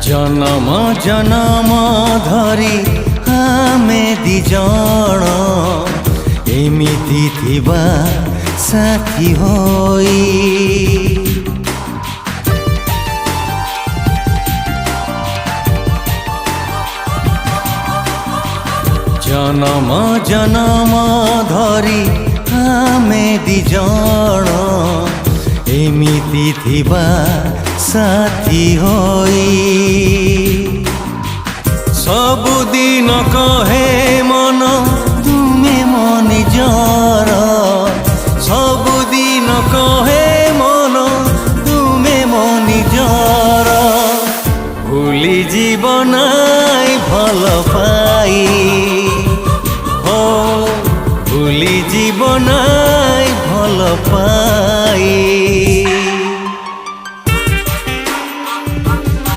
जन्म जन्म धरी आमे दी जण एमिति थिबा साथी होई। जन्म जन्म धरी आमे दी जण एमिति थिबा साथी होई। सबुदिन कहे मन तुमे मो निजर, सबुदिन कहे मन तुमे मो निजर। भूली जीव नाई भल पाई, हो भूली जीव नाई भल पाई।